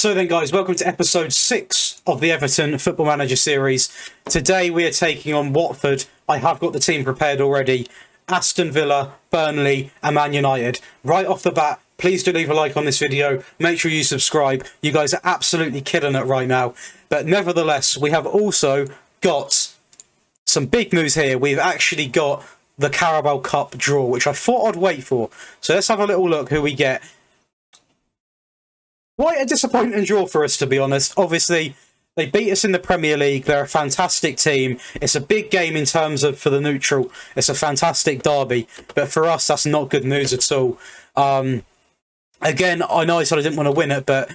So then guys, welcome to episode 6 of the Everton Football Manager series. Today we are taking on Watford. I have got the team prepared already. Aston Villa, Burnley and Man United. Right off the bat, please do leave a like on this video. Make sure you subscribe. You guys are absolutely killing it right now. But nevertheless, we have also got some big news here. We've actually got the Carabao Cup draw, which I thought I'd wait for. So let's have a little look who we get. Quite a disappointing draw for us, to be honest. Obviously, they beat us in the Premier League. They're a fantastic team. It's a big game in terms of, for the neutral, it's a fantastic derby. But for us, that's not good news at all. Again, I know I said I didn't want to win it, but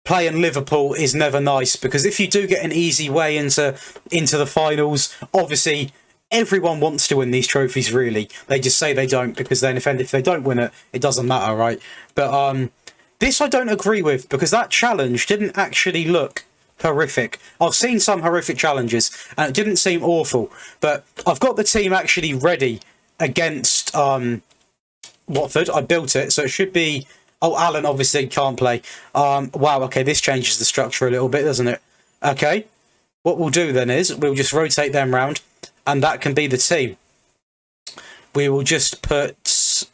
playing Liverpool is never nice. Because if you do get an easy way into the finals, obviously everyone wants to win these trophies, really. They just say they don't, because then if they don't win it, it doesn't matter, right? But this I don't agree with, because that challenge didn't actually look horrific. I've seen some horrific challenges, and it didn't seem awful. But I've got the team actually ready against Watford. I built it, so it should be... Oh, Alan obviously can't play. Wow, okay, this changes the structure a little bit, doesn't it? Okay, what we'll do then is we'll just rotate them round, and that can be the team. We will just put...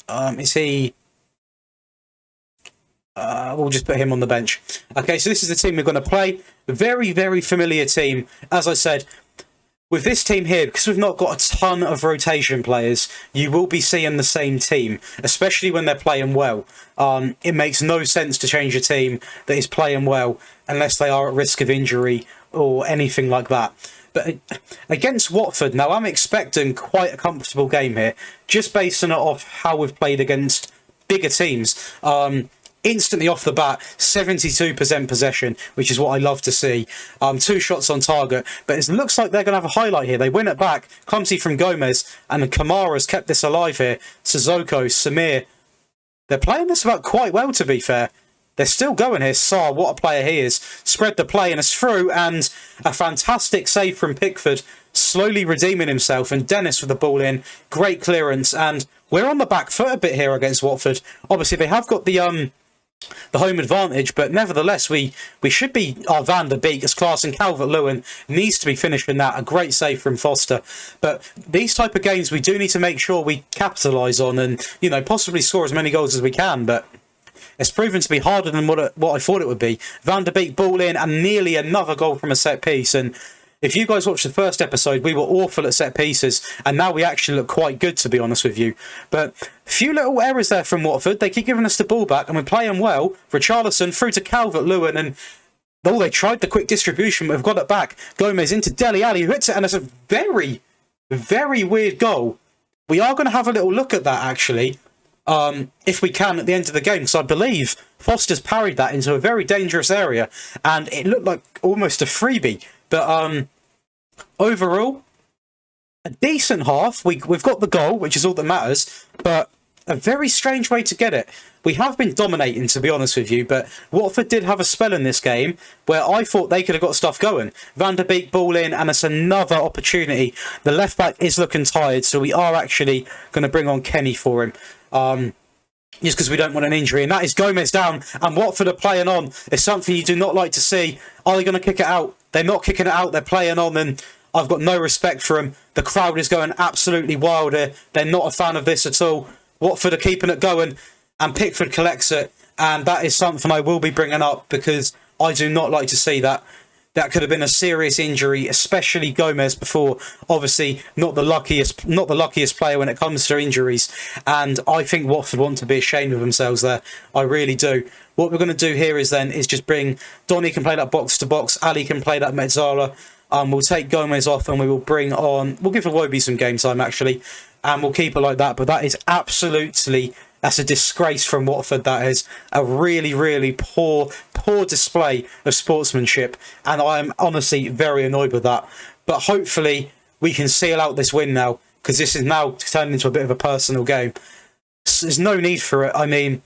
is he... we'll just put him on the bench. Okay, so this is the team we're going to play. Very, very familiar team. As I said, with this team here, because we've not got a ton of rotation players, you will be seeing the same team, especially when they're playing well. It makes no sense to change a team that is playing well unless they are at risk of injury or anything like that. But against Watford, now I'm expecting quite a comfortable game here, just based on it off how we've played against bigger teams. Instantly off the bat, 72% possession, which is what I love to see. 2 shots on target, but it looks like they're going to have a highlight here. They win it back, clumsy from Gomez, and Kamara's kept this alive here. Sissoko, Samir, they're playing this about quite well, to be fair. They're still going here. Sarr, what a player he is. Spread the play and it's through, and a fantastic save from Pickford, slowly redeeming himself, and Dennis with the ball in. Great clearance, and we're on the back foot a bit here against Watford. Obviously, they have got the home advantage, but nevertheless we should be our Van der Beek as class, and Calvert-Lewin needs to be finishing that. A great save from Foster. But these type of games we do need to make sure we capitalise on, and possibly score as many goals as we can. But it's proven to be harder than what I thought it would be. Van der Beek ball in, and nearly another goal from a set piece. And if you guys watched the first episode, we were awful at set pieces, and now we actually look quite good, to be honest with you. But a few little errors there from Watford. They keep giving us the ball back, and we're playing well. Richarlison through to Calvert-Lewin, and they tried the quick distribution, but we've got it back. Gomez into Dele Alli, who hits it, and it's a very, very weird goal. We are going to have a little look at that, actually, if we can, at the end of the game, because I believe Foster's parried that into a very dangerous area, and it looked like almost a freebie. But overall, a decent half. We've got the goal, which is all that matters, but a very strange way to get it. We have been dominating, to be honest with you, but Watford did have a spell in this game where I thought they could have got stuff going. Van der Beek ball in, and it's another opportunity. The left-back is looking tired, so we are actually going to bring on Kenny for him. Just because we don't want an injury. And that is Gomez down, and Watford are playing on. It's something you do not like to see. Are they going to kick it out? They're not kicking it out. They're playing on, and I've got no respect for them. The crowd is going absolutely wild here. They're not a fan of this at all. Watford are keeping it going, and Pickford collects it. And that is something I will be bringing up, because I do not like to see that. That could have been a serious injury, especially Gomez before. Obviously, not the luckiest player when it comes to injuries. And I think Watford want to be ashamed of themselves there. I really do. What we're going to do here is just bring... Donny can play that box to box. Ali can play that Mezzala. We'll take Gomez off, and we will bring on... We'll give Iwobi some game time, actually. And we'll keep it like that. But that is absolutely... That's a disgrace from Watford. That is a really, really poor display of sportsmanship. And I am honestly very annoyed with that. But hopefully we can seal out this win now, because this is now turned into a bit of a personal game. There's no need for it. I mean,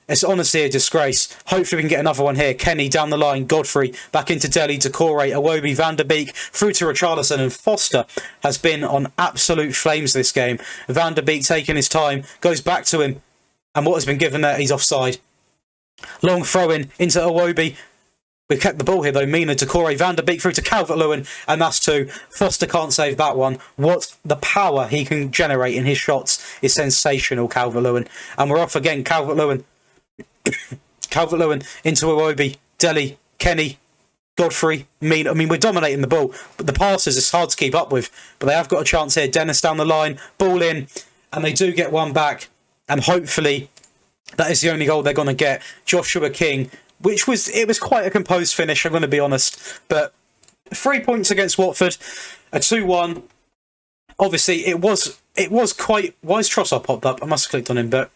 it's honestly a disgrace. Hopefully we can get another one here. Kenny down the line. Godfrey back into Dele, Decore, Iwobi, Van der Beek through to Richarlison, and Foster has been on absolute flames this game. Van der Beek taking his time, goes back to him, and what has been given there, he's offside. Long throw in into Iwobi. We kept the ball here though. Mina, Decore, Van der Beek through to Calvert-Lewin, and that's two. Foster can't save that one. What the power he can generate in his shots is sensational, Calvert-Lewin. And we're off again. Calvert-Lewin into Iwobi, Dele, Kenny, Godfrey, Mina. I mean, we're dominating the ball, but the passes is hard to keep up with. But they have got a chance here. Dennis down the line, ball in, and they do get one back. And hopefully that is the only goal they're going to get. Joshua King, it was quite a composed finish, I'm going to be honest. But 3 points against Watford, a 2-1. Obviously, it was quite... Why is Trossard popped up? I must have clicked on him, but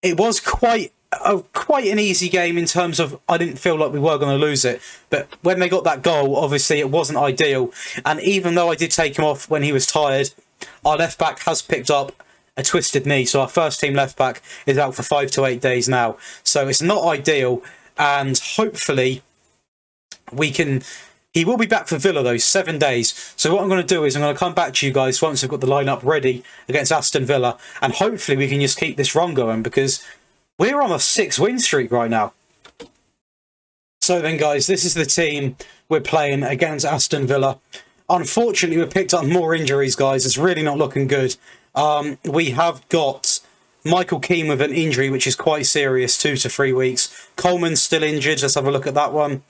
it was quite an easy game in terms of I didn't feel like we were going to lose it. But when they got that goal, obviously it wasn't ideal. And even though I did take him off when he was tired, our left back has picked up a twisted knee, so our first team left back is out for 5 to 8 days now. So it's not ideal, and hopefully he will be back for Villa though, 7 days. So what I'm going to do is I'm going to come back to you guys once I've got the lineup ready against Aston Villa, and hopefully we can just keep this run going because we're on a 6-win streak right now. So then guys, this is the team we're playing against Aston Villa. Unfortunately, we've picked up more injuries, guys. It's really not looking good. We have got Michael Keane with an injury, which is quite serious, 2 to 3 weeks. Coleman's still injured. Let's have a look at that one,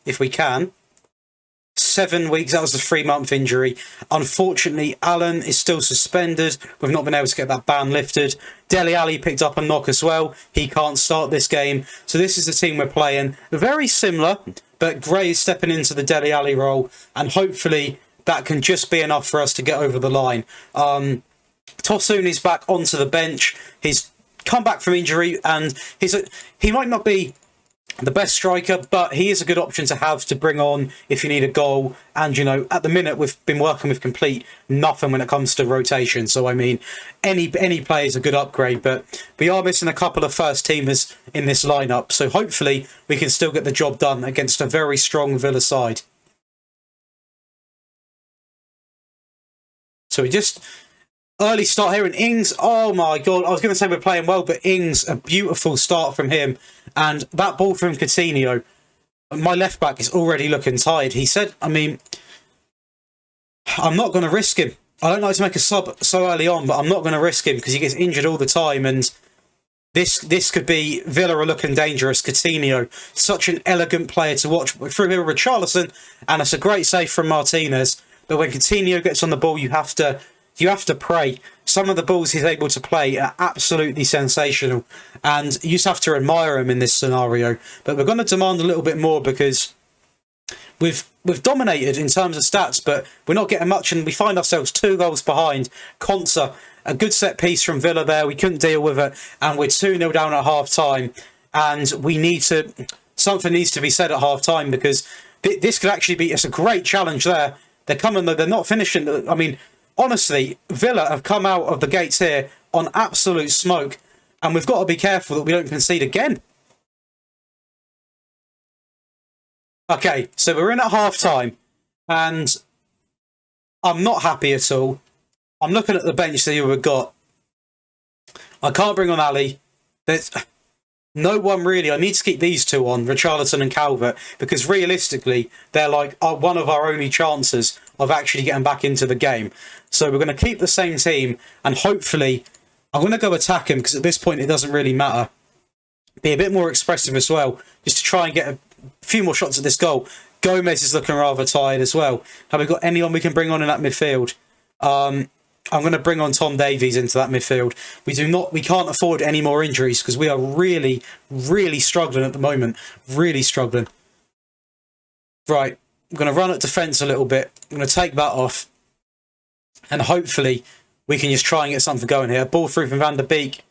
if we can. 7 weeks, that was a 3-month injury. Unfortunately, Allen is still suspended. We've not been able to get that ban lifted. Dele Alli picked up a knock as well. He can't start this game. So this is the team we're playing. Very similar, but Gray is stepping into the Dele Alli role, and hopefully that can just be enough for us to get over the line. Tosun is back onto the bench. He's come back from injury, and he might not be the best striker, but he is a good option to have to bring on if you need a goal. And, you know, at the minute, we've been working with complete nothing when it comes to rotation. So, I mean, any player is a good upgrade, but we are missing a couple of first-teamers in this lineup. So, hopefully, we can still get the job done against a very strong Villa side. So, we just... Early start here, and Ings, oh my god, I was going to say we're playing well, but Ings, a beautiful start from him. And that ball from Coutinho, my left back is already looking tired. He said, I mean, I'm not going to risk him. I don't like to make a sub so early on, but I'm not going to risk him because he gets injured all the time. And this could be Villa are looking dangerous. Coutinho, such an elegant player to watch. Through here with Richarlison, and it's a great save from Martinez. But when Coutinho gets on the ball, you have to pray. Some of the balls he's able to play are absolutely sensational, and you just have to admire him in this scenario. But we're going to demand a little bit more because we've dominated in terms of stats, but we're not getting much, and we find ourselves 2 goals behind. Konsa, a good set piece from Villa there. We couldn't deal with it, and we're 2-0 down at half time. And something needs to be said at half time because this could actually be. It's a great challenge there. They're coming though. They're not finishing. I mean, honestly, Villa have come out of the gates here on absolute smoke, and we've got to be careful that we don't concede again. Okay, so we're in at half-time, and I'm not happy at all. I'm looking at the bench to see who we've got. I can't bring on Ali. There's no one really. I need to keep these 2 on, Richarlison and Calvert, because realistically, they're like one of our only chances of actually getting back into the game. So we're going to keep the same team, and hopefully I'm going to go attack him because at this point it doesn't really matter. Be a bit more expressive as well, just to try and get a few more shots at this goal. Gomez is looking rather tired as well. Have we got anyone we can bring on in that midfield? I'm going to bring on Tom Davies into that midfield. We can't afford any more injuries because we are really, really struggling at the moment. Really struggling. Right, I'm going to run at defence a little bit. I'm going to take that off. And hopefully we can just try and get something going here. Ball through from Van der Beek.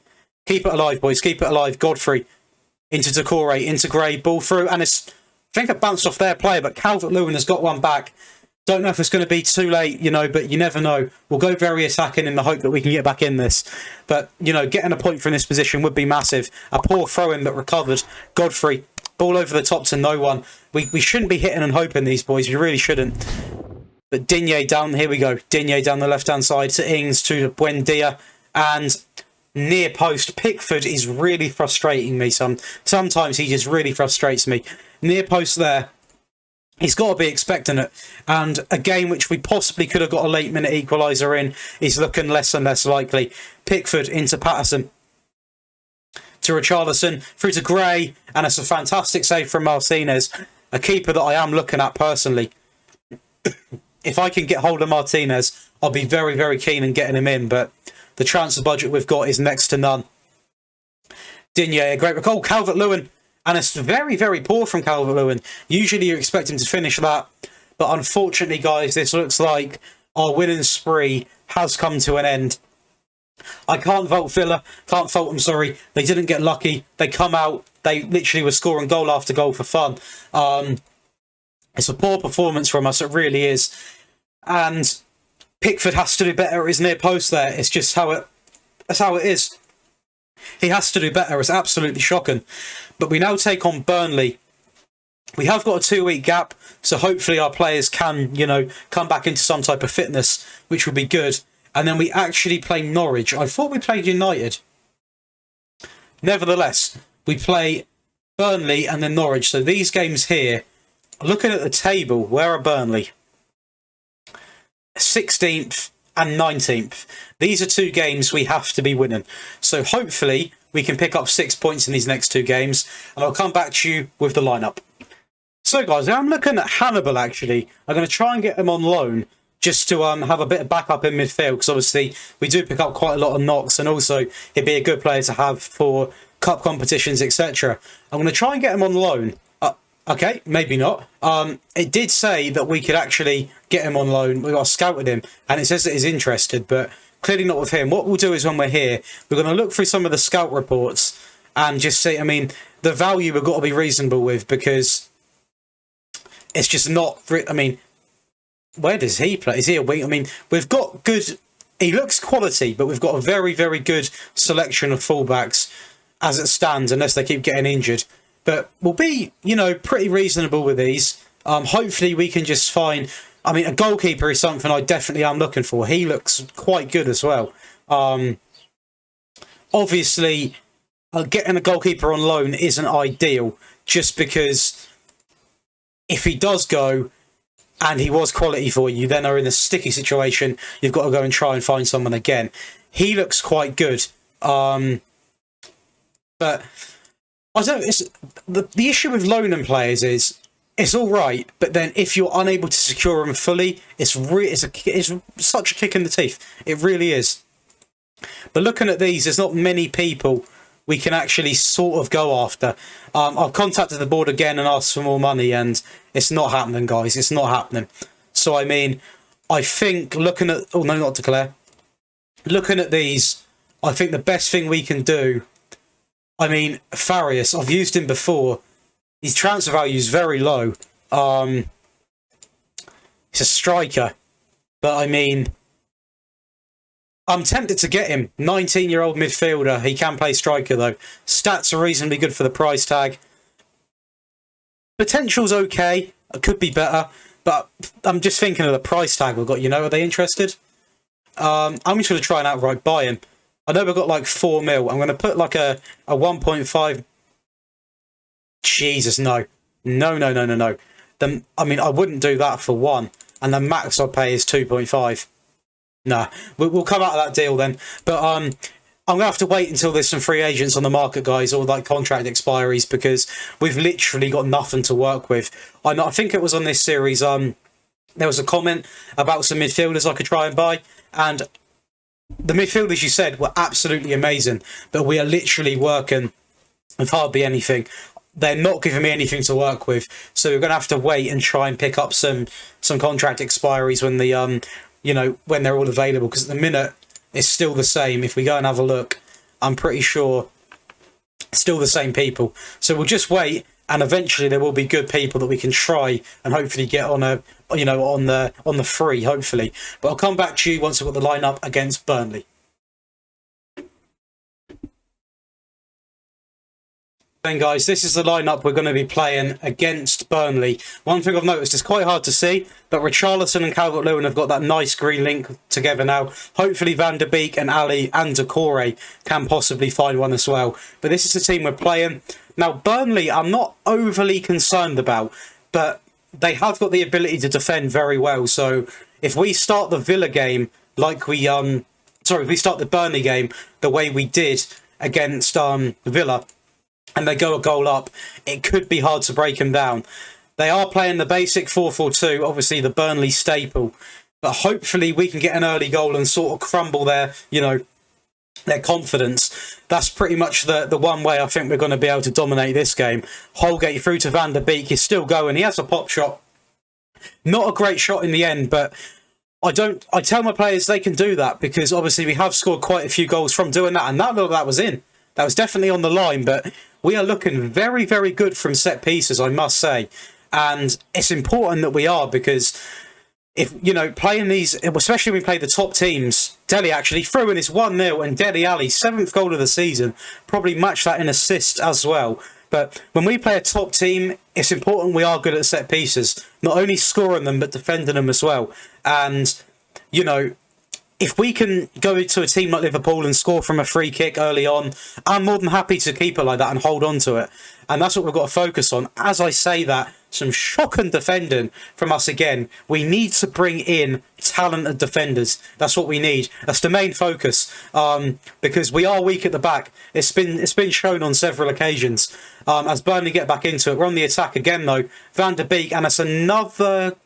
Keep it alive, boys. Keep it alive. Godfrey into Decore, into Gray. Ball through. And I think it bounced off their player, but Calvert-Lewin has got one back. Don't know if it's going to be too late, you know, but you never know. We'll go very attacking in the hope that we can get back in this. But, you know, getting a point from this position would be massive. A poor throw-in but recovered. Godfrey, ball over the top to no one. We shouldn't be hitting and hoping these boys. We really shouldn't. But Digne down, here we go. Digne down the left-hand side to Ings, to Buendia. And near post. Pickford is really frustrating me. Sometimes he just really frustrates me. Near post there. He's got to be expecting it. And a game which we possibly could have got a late minute equaliser in is looking less and less likely. Pickford into Patterson. To Richarlison. Through to Gray. And it's a fantastic save from Martinez. A keeper that I am looking at personally. If I can get hold of Martinez, I'll be very, very keen in getting him in. But the transfer budget we've got is next to none. Digne, a great recall. Calvert-Lewin. And it's very, very poor from Calvert-Lewin. Usually you expect him to finish that. But unfortunately, guys, this looks like our winning spree has come to an end. I can't fault Villa. Can't fault them, sorry. They didn't get lucky. They come out. They literally were scoring goal after goal for fun. It's a poor performance from us. It really is. And Pickford has to do better at his near post there. It's just that's how it is. He has to do better. It's absolutely shocking. But we now take on Burnley. We have got a 2-week gap, so hopefully our players can, come back into some type of fitness, which would be good. And then we actually play Norwich. I thought we played United. Nevertheless, we play Burnley and then Norwich. So these games here, looking at the table, where are Burnley? 16th and 19th. These are 2 games we have to be winning. So hopefully we can pick up 6 points in these next 2 games. And I'll come back to you with the lineup. So guys, I'm looking at Hannibal actually. I'm going to try and get him on loan just to have a bit of backup in midfield. Because obviously we do pick up quite a lot of knocks. And also he'd be a good player to have for cup competitions, etc. I'm going to try and get him on loan. Okay, maybe not. It did say that we could actually get him on loan. We got scouted him, and it says that he's interested, but clearly not with him. What we'll do is when we're here, we're going to look through some of the scout reports and just see, the value we've got to be reasonable with, because it's just not... where does he play? Is he a wing? We've got good... He looks quality, but we've got a very, very good selection of fullbacks as it stands, unless they keep getting injured. But we'll be, pretty reasonable with these. Hopefully we can just find... a goalkeeper is something I definitely am looking for. He looks quite good as well. Obviously, getting a goalkeeper on loan isn't ideal, just because if he does go and he was quality for you, then are in a sticky situation. You've got to go and try and find someone again. He looks quite good. But I don't. The issue with loaning players is it's all right, but then if you're unable to secure them fully, it's such a kick in the teeth. It really is. But looking at these, there's not many people we can actually sort of go after. I've contacted the board again and asked for more money, and it's not happening, guys. It's not happening. So I think looking at not declare. Looking at these, I think the best thing we can do. Farias, I've used him before. His transfer value is very low. He's a striker. But I'm tempted to get him. 19-year-old midfielder. He can play striker though. Stats are reasonably good for the price tag. Potential's okay. It could be better. But I'm just thinking of the price tag we've got. Are they interested? I'm just going to try and outright buy him. I know we've got like 4 mil. I'm going to put like a 1.5. Jesus, no. No. I wouldn't do that for 1. And the max I'll pay is 2.5. Nah, we'll come out of that deal then. But I'm going to have to wait until there's some free agents on the market, guys, or like contract expiries, because we've literally got nothing to work with. I think it was on this series, there was a comment about some midfielders I could try and buy, and the midfielders you said were absolutely amazing, but we are literally working with hardly anything. They're not giving me anything to work with, so we're going to have to wait and try and pick up some contract expiries when when they're all available, because at the minute it's still the same. If we go and have a look, I'm pretty sure it's still the same people. So we'll just wait, and eventually there will be good people that we can try and hopefully get on on the free, hopefully. But I'll come back to you once I've got the lineup against Burnley. Then guys, this is the lineup we're going to be playing against Burnley. One thing I've noticed, it's quite hard to see, but Richarlison and Calvert-Lewin have got that nice green link together now. Hopefully Van der Beek and Ali and Decore can possibly find one as well. But this is the team we're playing. Now Burnley I'm not overly concerned about, but they have got the ability to defend very well. So if we start the Villa game like if we start the Burnley game the way we did against Villa, and they go a goal up, it could be hard to break them down. They are playing the basic 4-4-2, obviously the Burnley staple, but hopefully we can get an early goal and sort of crumble their, their confidence. That's pretty much the one way I think we're going to be able to dominate this game. Holgate through to Van der Beek. He's still going. He has a pop shot. Not a great shot in the end, but I tell my players they can do that, because obviously we have scored quite a few goals from doing that, and that was in. That was definitely on the line, but we are looking very, very good from set pieces, I must say. And it's important that we are, because if, playing these, especially when we play the top teams, Dele actually threw in his 1-0, and Dele Alli, 7th goal of the season, probably matched that in assists as well. But when we play a top team, it's important we are good at set pieces, not only scoring them, but defending them as well. And, if we can go to a team like Liverpool and score from a free kick early on, I'm more than happy to keep it like that and hold on to it. And that's what we've got to focus on. As I say that, some shocking defending from us again. We need to bring in talented defenders. That's what we need. That's the main focus, because we are weak at the back. It's been shown on several occasions. As Burnley get back into it, we're on the attack again though. Van der Beek, and it's another...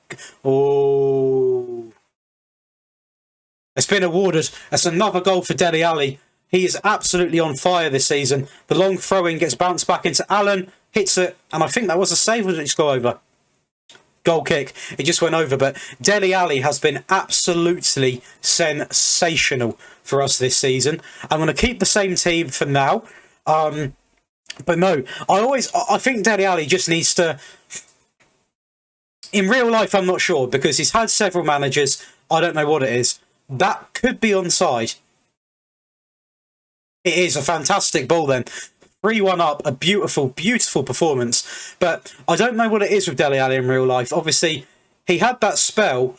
Oh... It's been awarded. That's another goal for Dele Alli. He is absolutely on fire this season. The long throw-in gets bounced back into Allen, hits it, and I think that was a save, or did it just go over? Goal kick. It just went over, but Dele Alli has been absolutely sensational for us this season. I'm going to keep the same team for now. But no, I think Dele Alli just needs to... In real life, I'm not sure, because he's had several managers. I don't know what it is. That could be onside. It is a fantastic ball then. 3-1 up, a beautiful, beautiful performance. But I don't know what it is with Dele Alli in real life. Obviously, he had that spell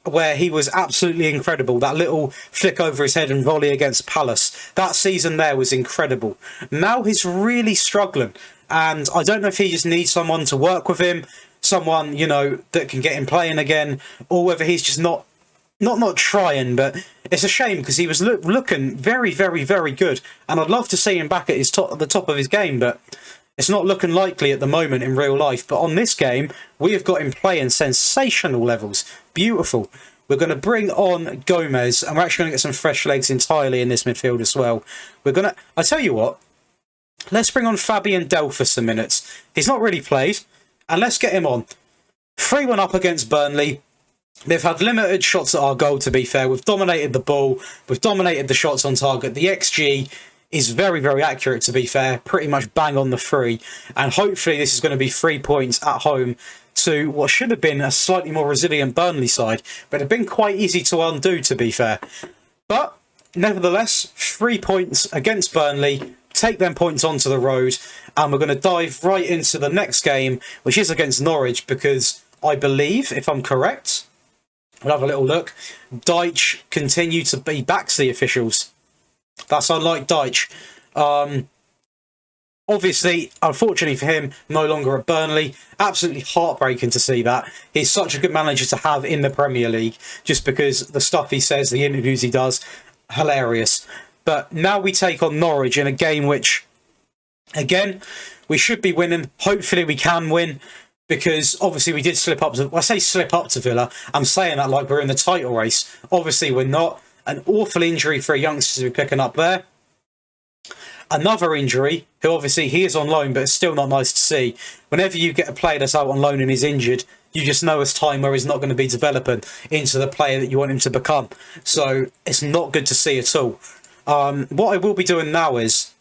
where he was absolutely incredible. That little flick over his head and volley against Palace. That season there was incredible. Now he's really struggling. And I don't know if he just needs someone to work with him. Someone, that can get him playing again. Or whether he's just not trying, but it's a shame, because he was looking very, very, very good, and I'd love to see him back at the top of his game, but it's not looking likely at the moment in real life. But on this game, we have got him playing sensational levels. Beautiful. We're going to bring on Gomez, and we're actually going to get some fresh legs entirely in this midfield as well. I tell you what, let's bring on Fabian Delph for some minutes. He's not really played, and let's get him on. 3-1 up against Burnley. They've had limited shots at our goal, to be fair. We've dominated the ball. We've dominated the shots on target. The XG is very, very accurate, to be fair. Pretty much bang on the 3. And hopefully this is going to be 3 points at home to what should have been a slightly more resilient Burnley side. But it's been quite easy to undo, to be fair. But nevertheless, 3 points against Burnley. Take them points onto the road. And we're going to dive right into the next game, which is against Norwich, because I believe, if I'm correct... We'll have a little look. Deitch continue to be backs the officials. That's unlike Deitch. Obviously, unfortunately for him, no longer at Burnley. Absolutely heartbreaking to see that. He's such a good manager to have in the Premier League, just because the stuff he says, the interviews he does, hilarious. But now we take on Norwich in a game which, again, we should be winning. Hopefully we can win. Because obviously we did slip up to... Well, I say slip up to Villa. I'm saying that like we're in the title race. Obviously we're not. An awful injury for a youngster to be picking up there. Another injury, who obviously he is on loan, but it's still not nice to see. Whenever you get a player that's out on loan and is injured, you just know it's time where he's not going to be developing into the player that you want him to become. So it's not good to see at all. What I will be doing now is...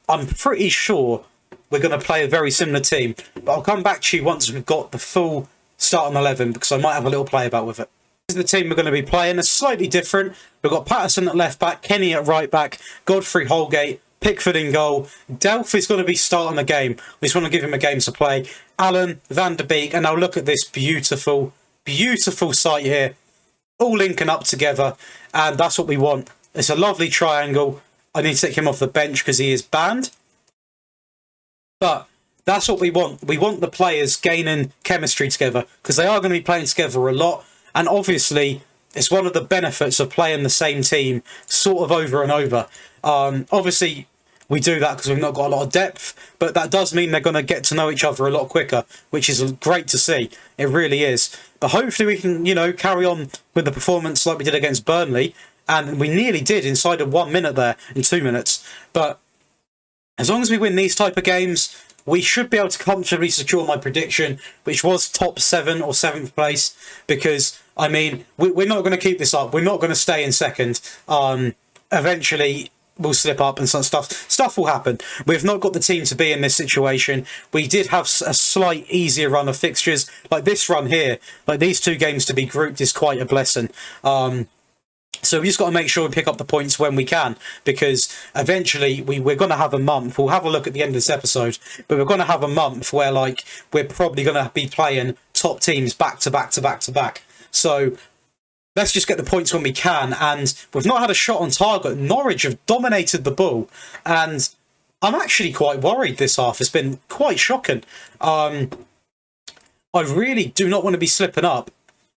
I'm pretty sure... we're going to play a very similar team, but I'll come back to you once we've got the full starting 11, because I might have a little play about with it. This is the team we're going to be playing. It's slightly different. We've got Patterson at left back, Kenny at right back, Godfrey, Holgate, Pickford in goal. Delph is going to be starting the game. We just want to give him a game to play. Allen, Van der Beek, and now look at this beautiful, beautiful sight here. All linking up together, and that's what we want. It's a lovely triangle. I need to take him off the bench because he is banned. But that's what we want. We want the players gaining chemistry together because they are going to be playing together a lot. And obviously, it's one of the benefits of playing the same team sort of over and over. Obviously, we do that because we've not got a lot of depth, but that does mean they're going to get to know each other a lot quicker, which is great to see. It really is. But hopefully we can, carry on with the performance like we did against Burnley. And we nearly did inside of 1 minute there, in 2 minutes. But as long as we win these type of games, we should be able to comfortably secure my prediction, which was top 7 or 7th place. Because, I mean, we're not going to keep this up. We're not going to stay in second. Eventually, we'll slip up and some stuff will happen. We've not got the team to be in this situation. We did have a slight easier run of fixtures. Like this run here, like these 2 games to be grouped is quite a blessing. So we just got to make sure we pick up the points when we can, because eventually we're going to have a month. We'll have a look at the end of this episode, but we're going to have a month where we're probably going to be playing top teams back to back to back to back. So let's just get the points when we can. And we've not had a shot on target. Norwich have dominated the ball, and I'm actually quite worried this half. It's been quite shocking. I really do not want to be slipping up.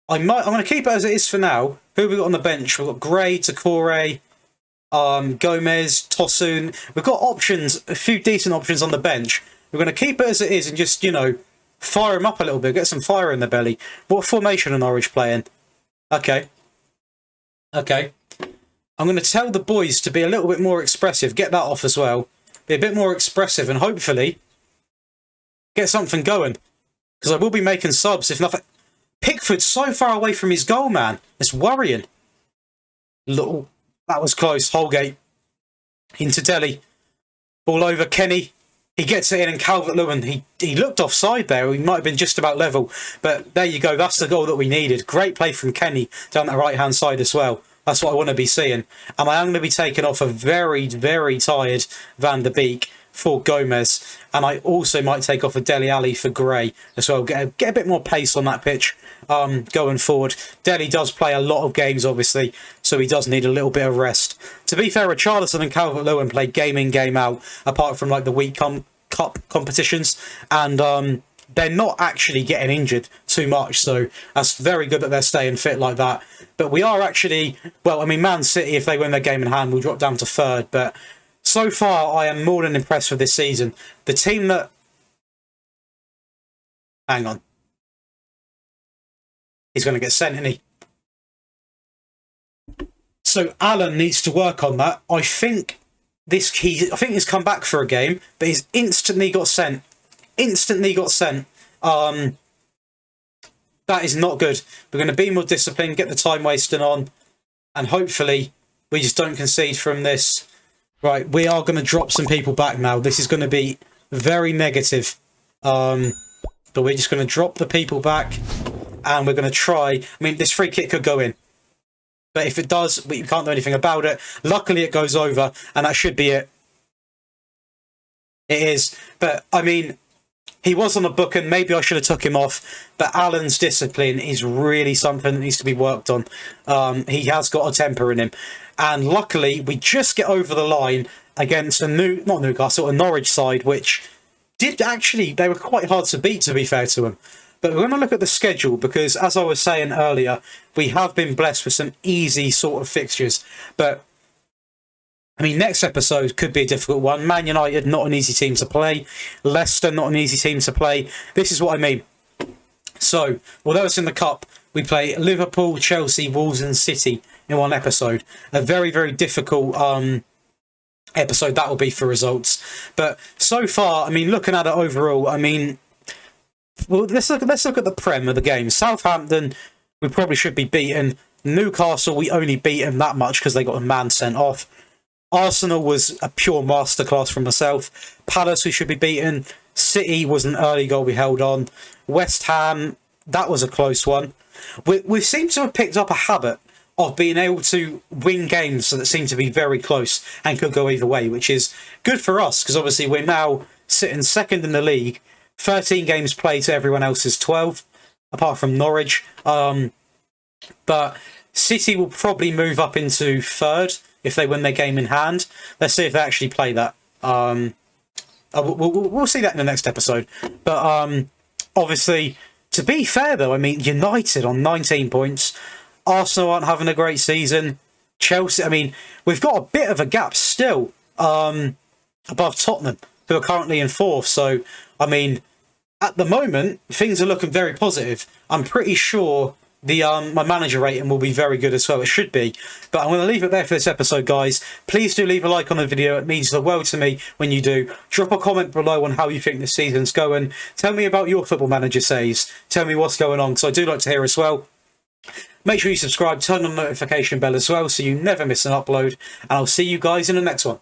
I'm going to keep it as it is for now. Who have we got on the bench? We've got Gray, Takore, Gomez, Tosun. We've got options, a few decent options on the bench. We're going to keep it as it is and just, fire them up a little bit, get some fire in the belly. What formation are Norwich playing? Okay. I'm going to tell the boys to be a little bit more expressive. Get that off as well. Be a bit more expressive and hopefully get something going. Because I will be making subs if nothing... Pickford's so far away from his goal, man. It's worrying. That was close. Holgate. Into Delhi. Ball over Kenny. He gets it in, and Calvert-Lewin, he looked offside there. He might have been just about level. But there you go. That's the goal that we needed. Great play from Kenny down that right-hand side as well. That's what I want to be seeing. And I am going to be taking off a very, very tired Van der Beek for Gomez. And I also might take off a Dele Alli for Gray as well. Get a bit more pace on that pitch going forward. Dele does play a lot of games, obviously, so he does need a little bit of rest. To be fair, Richarlison and Calvert-Lewin play game in, game out, apart from the week cup competitions. And they're not actually getting injured too much, so that's very good that they're staying fit like that. But we are actually... Well, I mean, Man City, if they win their game in hand, will drop down to 3rd, but... So far, I am more than impressed with this season. The team that... Hang on. He's going to get sent, isn't he? So Allen needs to work on that. I think he's come back for a game, but he's instantly got sent. That is not good. We're going to be more disciplined, get the time wasting on, and hopefully we just don't concede from this. Right, we are going to drop some people back now. This is going to be very negative. But we're just going to drop the people back. And we're going to try... I mean, this free kick could go in. But if it does, we can't do anything about it. Luckily, it goes over. And that should be it. It is. But, I mean, he was on a book and maybe I should have took him off. But Alan's discipline is really something that needs to be worked on. He has got a temper in him. And luckily, we just get over the line against a Norwich side, which did actually, they were quite hard to beat, to be fair to them. But we're going to look at the schedule because, as I was saying earlier, we have been blessed with some easy sort of fixtures. But, I mean, next episode could be a difficult one. Man United, not an easy team to play. Leicester, not an easy team to play. This is what I mean. So, although it's in the Cup, we play Liverpool, Chelsea, Wolves and City in one episode. A very, very difficult episode that will be for results. But so far, I mean, looking at it overall, I mean, well, let's look at the Prem of the game. Southampton, we probably should be beaten. Newcastle, we only beat them that much because they got a man sent off. Arsenal was a pure masterclass from myself. Palace, we should be beaten. City was an early goal we held on. West Ham, that was a close one. We seem to have picked up a habit of being able to win games that seem to be very close and could go either way, which is good for us because obviously we're now sitting second in the league, 13 games played to everyone else's 12, apart from Norwich. But City will probably move up into third if they win their game in hand. Let's see if they actually play that. We'll see that in the next episode. But obviously, to be fair though, I mean, United on 19 points. Arsenal aren't having a great season. Chelsea, I mean, we've got a bit of a gap still above Tottenham, who are currently in fourth. So, I mean, at the moment, things are looking very positive. I'm pretty sure the my manager rating will be very good as well. It should be. But I'm going to leave it there for this episode, guys. Please do leave a like on the video. It means the world to me when you do. Drop a comment below on how you think this season's going. Tell me about your Football Manager saves. Tell me what's going on, because I do like to hear as well. Make sure you subscribe, turn on the notification bell as well so you never miss an upload. And I'll see you guys in the next one.